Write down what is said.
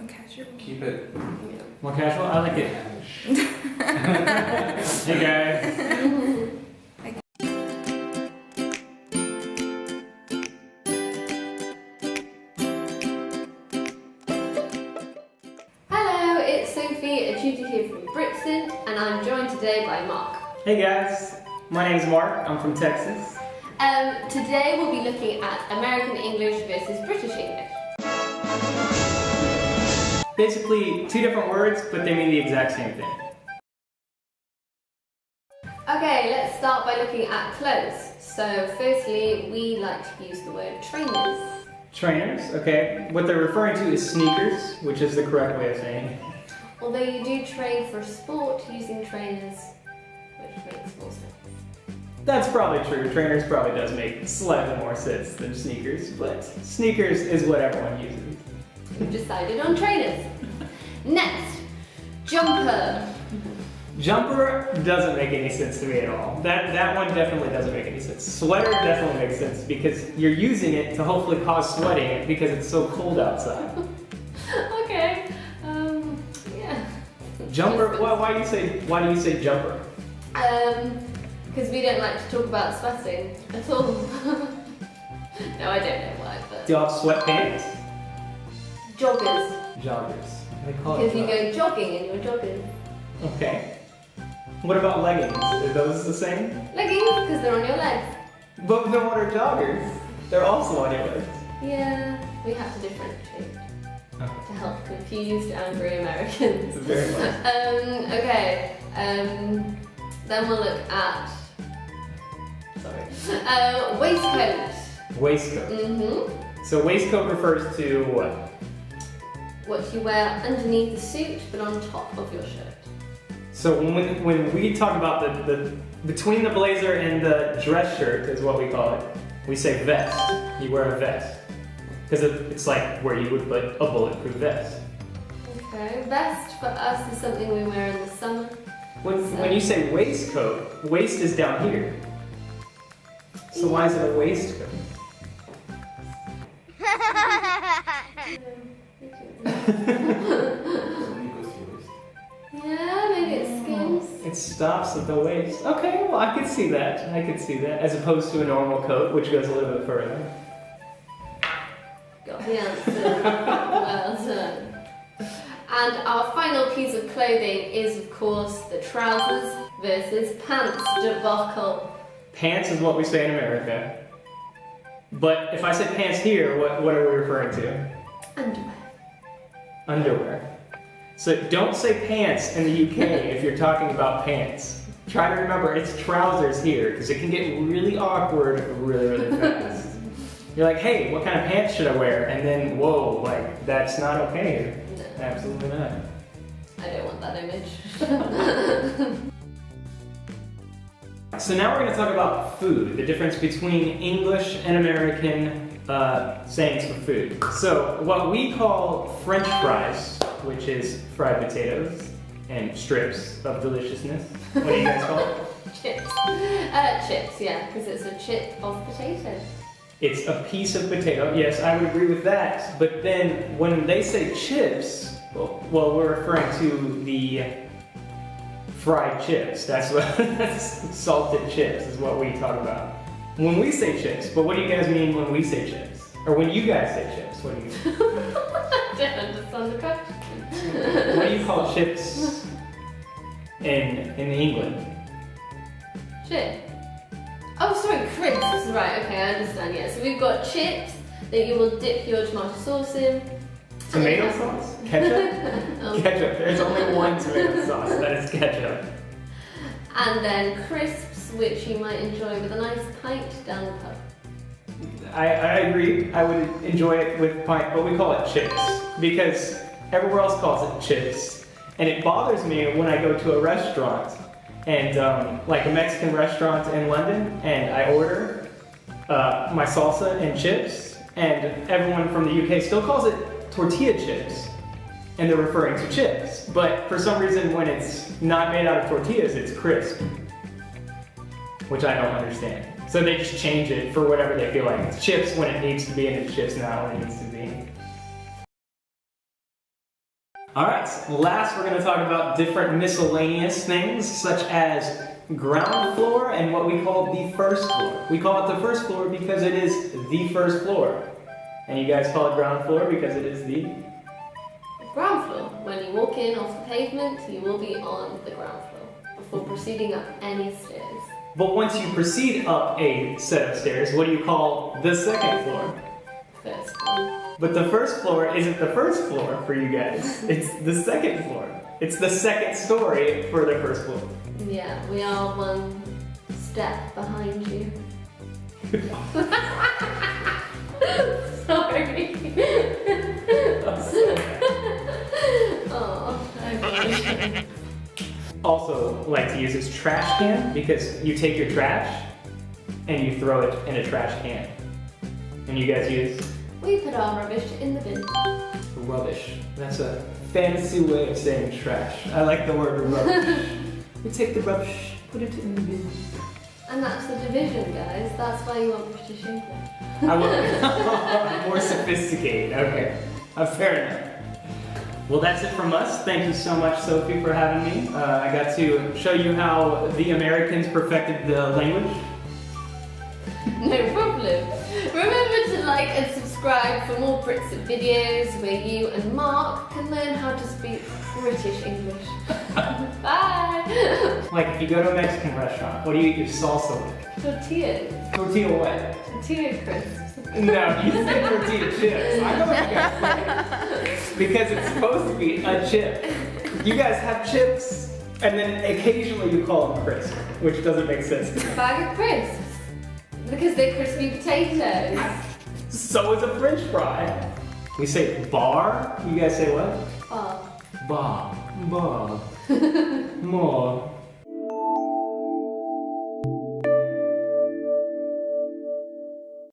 casual. Keep it. Yeah. More casual? I like it. Hey guys. Hello, it's Sophie, a tutor here from Britston, and I'm joined today by Mark. Hey guys. My name's Mark. I'm from Texas. Today we'll be looking at American English versus British English. Basically, two different words, but they mean the exact same thing. Okay, let's start by looking at clothes. So firstly, we like to use the word trainers. Trainers, okay. What they're referring to is sneakers, which is the correct way of saying it. Although you do train for sport using trainers, which makes more sense. That's probably true. Trainers probably does make slightly more sense than sneakers, but sneakers is what everyone uses. We've decided on trainers. Next, jumper. Jumper doesn't make any sense to me at all. That one definitely doesn't make any sense. Sweater definitely makes sense because you're using it to hopefully cause sweating because it's so cold outside. Okay, yeah. Jumper, why do you say jumper? Because we don't like to talk about sweating at all. No, I don't know why, but... Do y'all have sweatpants? Joggers. Joggers. They call it Because you go jogging and you're jogging. Okay. What about leggings? Are those the same? Leggings, because they're on your legs. But then what are joggers? They're also on your legs. Yeah, we have to differentiate Okay. to help confused, angry Americans. It's very much. Okay, then we'll look at... Sorry. Waistcoat. Waistcoat. So waistcoat refers to what? What you wear underneath the suit, but on top of your shirt. So when we talk about the between the blazer and the dress shirt is what we call it. We say vest. You wear a vest. Because it's like where you would put a bulletproof vest. Okay, vest for us is something we wear in the summer. When you say waistcoat, waist is down here. So why is it a waistcoat? Yeah, maybe it skims. It stops at the waist. Okay, well I could see that. I could see that. As opposed to a normal coat, which goes a little bit further. Got the answer. Well done. And our final piece of clothing is, of course, the trousers versus pants debacle. Pants is what we say in America. But if I say pants here, what are we referring to? Underwear. Underwear. So don't say pants in the UK if you're talking about pants. Try to remember it's trousers here because it can get really awkward really, really fast. You're like, hey, what kind of pants should I wear? And then, whoa, like, that's not okay here. No, Absolutely not. I don't want that image. So now we're going to talk about food, the difference between English and American sayings for food. So what we call French fries, which is fried potatoes and strips of deliciousness. What do you guys call it? Chips. Chips, yeah, because it's a chip of potato. It's a piece of potato. Yes, I would agree with that. But then when they say chips, well, we're referring to the fried chips. That's salted chips is what we talk about. When we say chips, but what do you guys mean when we say chips? Or when you guys say chips, what do you mean? I don't understand the question. What do you call chips in England? Chip. Oh, sorry, crisps. Right, okay, I understand, yeah. So we've got chips that you will dip your tomato sauce in. Tomato sauce? Ketchup? Oh. Ketchup. There's only one tomato sauce, that is ketchup. And then crisps, which you might enjoy with a nice pint down the pub. I agree. I would enjoy it with pint, but we call it chips because everywhere else calls it chips. And it bothers me when I go to a restaurant and like a Mexican restaurant in London and I order my salsa and chips and everyone from the UK still calls it tortilla chips and they're referring to chips. But for some reason when it's not made out of tortillas, it's crisp, which I don't understand. So they just change it for whatever they feel like. It's chips when it needs to be and it's chips not when it needs to be. Alright, last we're going to talk about different miscellaneous things, such as ground floor and what we call the first floor. We call it the first floor because it is the first floor. And you guys call it ground floor because it is the... Ground floor. When you walk in off the pavement, you will be on the ground floor before proceeding up any stairs. But once you proceed up a set of stairs, what do you call the second floor? First floor. But the first floor isn't the first floor for you guys. It's the second floor. It's the second story for the first floor. Yeah, we are one step behind you. Sorry. Oh, okay. Also like to use this trash can because you take your trash and you throw it in a trash can. And you guys use We put our rubbish in the bin. rubbish. That's a fancy way of saying trash. I like the word rubbish. We take the rubbish, put it in the bin. And that's the division, guys. That's why you want British English. I want more sophisticated. Okay, fair enough. Well, that's it from us. Thank you so much, Sophie, for having me. I got to show you how the Americans perfected the language. No problem. Remember to like and subscribe for more Britsent videos where you and Mark can learn how to speak British English. Bye! Like, if you go to a Mexican restaurant, what do you eat your salsa with? Tortillas. Tortilla what? Tortilla crisps. No, you said tortilla chips. I know what you guys think. Because it's supposed to be a chip. You guys have chips, and then occasionally you call them crisp, which doesn't make sense. A bag of crisps. Because they're crispy potatoes. So is a French fry. We say bar. You guys say what? Oh. Bar. Bar. More.